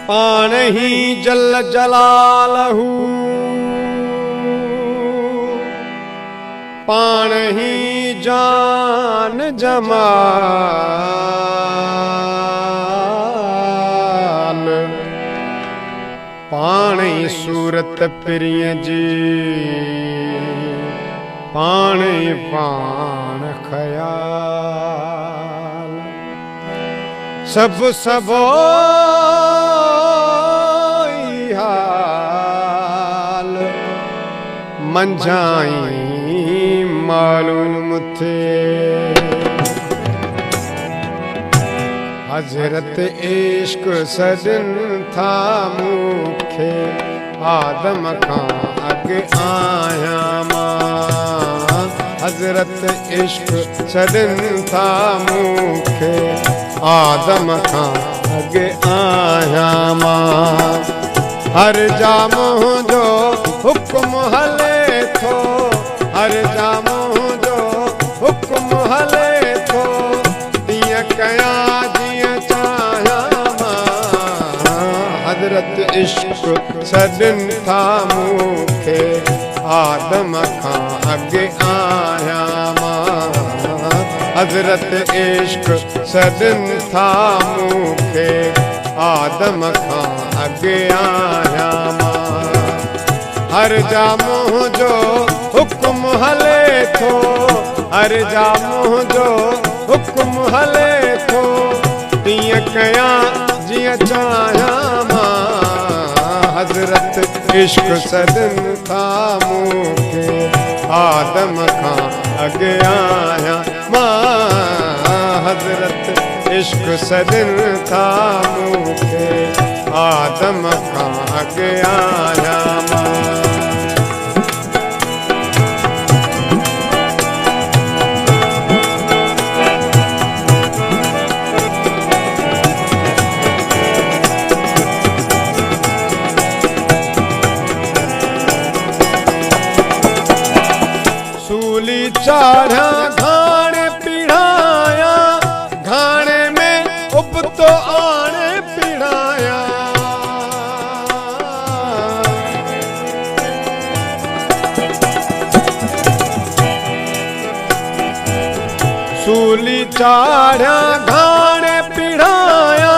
पाण ही जल जलालहू, पाण ही जान जमाल, पाण ही सूरत प्रिय जी, पाण ही पाण ख्याल। सब सबो हाल मंझाई मालूम थे। हजरत इश्क सदन था मुखे, आदम खां अगे आया मां। हजरत इश्क सदन था मुखे, आदम खां अगे आया मां। हर जाम जो हुक्म हले थो, हर जाम जो हुक्म हले थो, तीअं कयां जीअं चाहियां मां। हजरत इश्क सदन था मुखे, आदम खां अगे आया मां। हजरत इश्क सदन था मुखे, आदम खां अगे आया मां। हर जामों जो हुक्म हले थो, हर जामों जो हुक्म हले थो, तीअं कयां जीअं चाहियां मां। हजरत इश्क सदन था मुखे, आदम खां अगे आया मां। हजरत इश्क सदन था मुखे, आदम खां अगे आया मां। सूली चाढ़ा घाणे पिढ़ाया, घाणे में उबतो आणे पिढ़ाया। सूली चाढ़ा घाणे पिढ़ाया,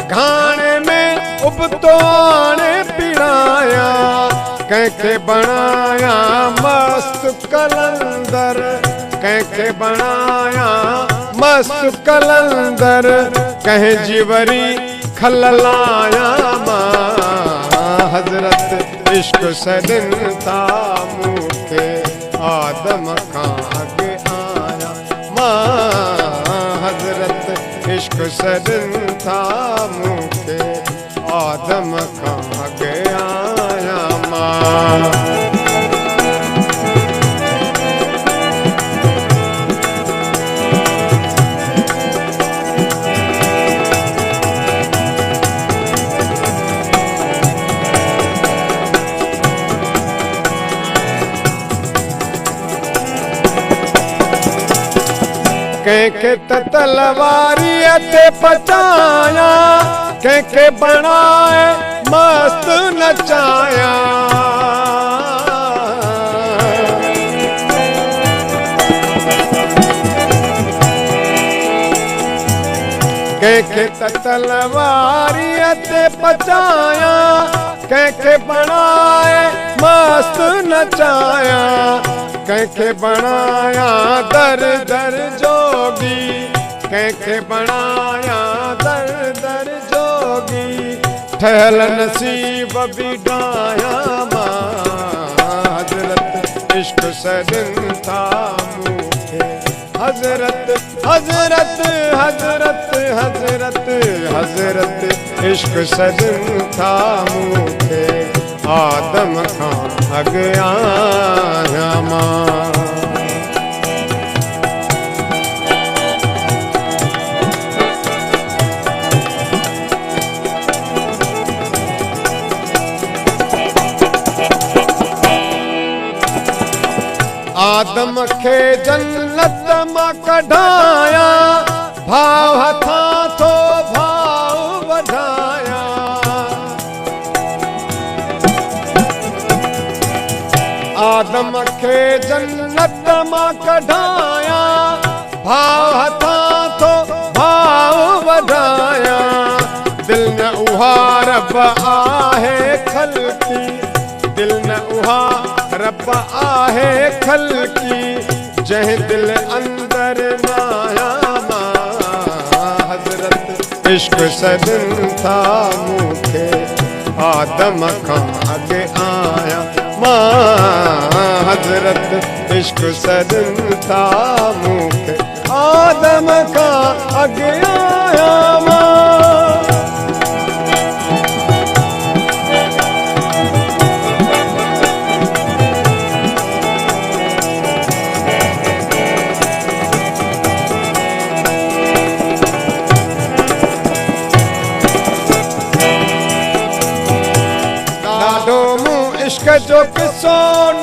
घाणे में उबतो आणे पिढ़ाया। कंहिंखे बणाया मस्त कलंदर, कंहिंखे बणाया मस्त कलंदर, कंहिंजी वरी खल लाया मां। हजरत इश्क सदन था मुखे, आदम खां अगे आया मां। हजरत इश्क सदन था मुखे, आदम खां अगे आया मां। कंहिंखे त तलवारीअ ते पचाया, कंहिंखे बणाए मस्त नचाया। कंहिंखे त तलवारीअ ते पचाया, कंहिंखे बणाए मस्त नचाया। कंहिंखे बणाया दर दर जोगी, कंहिंखे बणाया दर दर जोगी। ठहल नसीब बिडाया मां। हजरत इश्क सदन था मुखे, हजरत हजरत हजरत हजरत हजरत इश्क सदन था मुखे, आदम खां अगे आया मां। आदम खे जन्नत मां कढाया, भाव हथां थो भाव वधाया। आदम खे जन्नत मां कढाया, भाव हथां थो भाव वधाया। दिल न उहा रब आहे खलकी, दिल न उहा रब आहे खलकी, जंहिं दिल अंदर नाया मां हज़रत इश्क सॾनि था मूंखे, आदम खां अॻे आया मां हज़रत इश्क सॾनि था मूंखे, आदम खां अॻे आया मां। इश्क जो किस्सो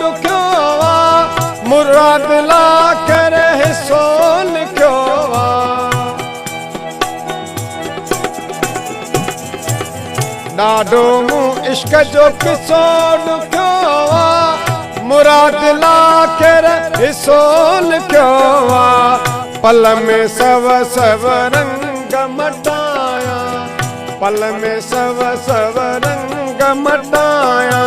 ॾुखियो आ, मुराद ला करे हिस्सो लिखियो आ। ॾाढो मूं इश्क जो किस्सो ॾुखियो आ, मुराद ला करे हिस्सो लिखियो आ। पल में सव सव रंग मटाया, पल में सव सव रंग मटाया,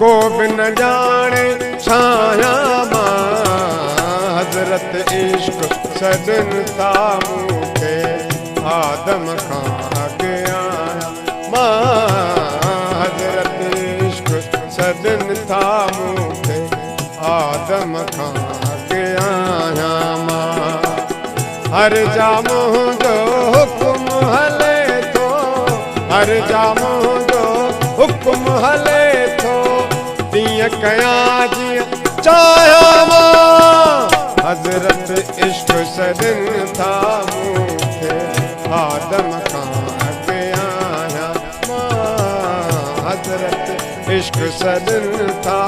को बि न ॼाणे छाया मां हज़रत इश्क सॾनि था मूंखे, आदम खां अॻे आया मां हज़रत इश्क सॾनि था मूंखे, आदम खां अॻे आया मां। हर जा मुंहिंजो हुकुम हले थो, हर जा मुंहिंजो हुकुम हले थो, तीअं कयां जीअं चाहियां मां हज़रत इश्क सॾनि था मूंखे, आदम खां अॻे आया मां हज़रत इश्क सॾनि था